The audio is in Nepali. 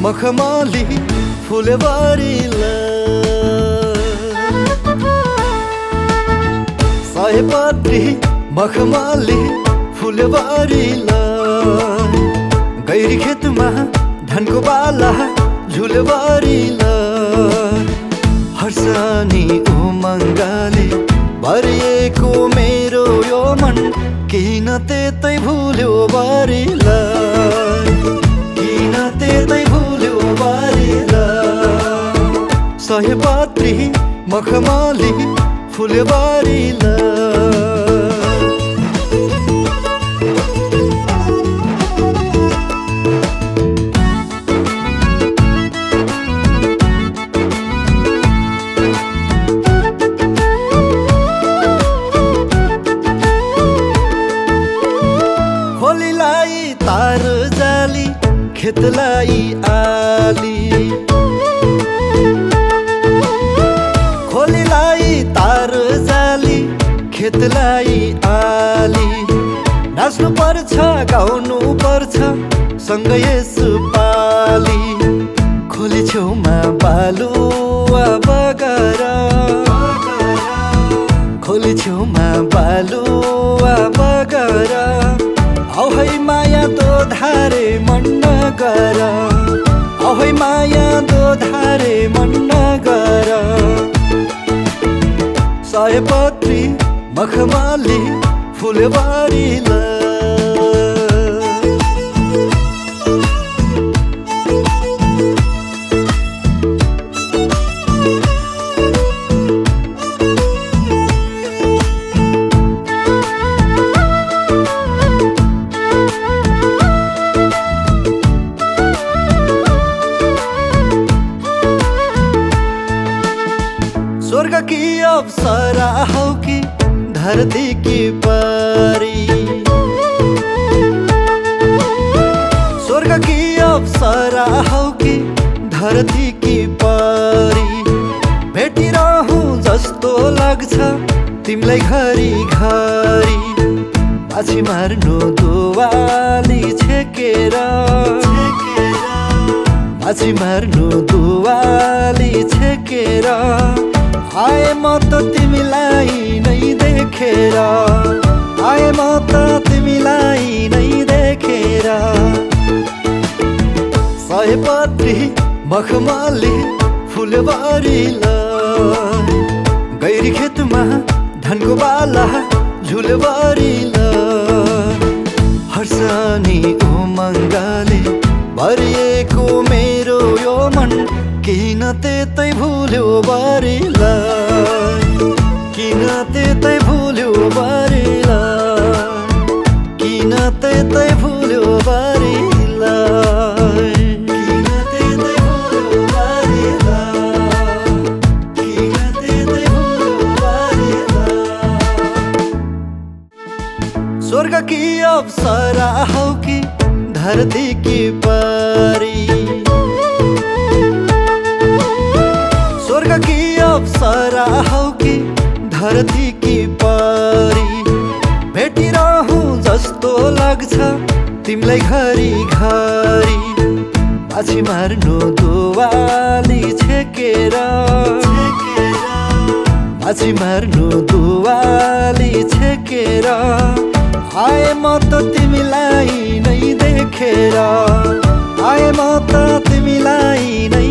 मखमली फुलबारीलाई सयपत्री मखमली फुलबारीलाई गैरी खेतमा धानको बाला झुलबारीलाई हर्षनी उमङ्गले भरिएको मेरो यो मन किन त्यतै भुल्यो बारीलाई किन त्यतै भुल्यो बारीलाई सयपत्री मखमली फुलबारीलाई खोलीलाई तार जाली खेतलाई आली खोलीलाई तार जाली खेतलाई आली नाच्नु पर्छ गाउनु पर्छ सँगै यसो पाली खोली छेउमा बालुवा बगर खोली छेउमा बालुवा बगर औ है माया दो धारे मन नगर औ है माया दो धारे मन नगर सयपत्री मखमली फुलबारीलाई स्वर्ग की अप्सरा हौ कि धरती की परी स्वर्ग की अप्सरा हौ कि धरती की परी भेटिरहूँ जस्तो लाग्छ तिमीलाई घरी घरी माछी मार्नु दुवाली छेकेर माछी मार्नु दुवाली छेकेर आए म त तिमीलाई नै देखेर आए म त तिमीलाई नै देखेर सयपत्री मखमली फुलबारीलाई गैरी खेतमा धानको बाला झुलबारीलाई हर्षनी उमङ्गले भरिएको मेरो यो मन किन त्यतै भुल्यो बारीलाई किन त्यतै भुल्यो बारीलाई किन त्यतै भुल्यो बारीलाई किन त्यतै भुल्यो बारीलाई किन त्यतै भुल्यो बारीलाई स्वर्ग की अप्सरा हौ कि धरती की परी स्वर्ग की अप्सरा हौ कि धरती की परी भेटिरहूँ जस्तो लाग्छ तिमीलाई घरी घरी माछी मार्नु दुवाली छेकेर माछी मार्नु दुवाली छेकेर आए म त तिमीलाई नै देखेर आए म त तिमीलाई नै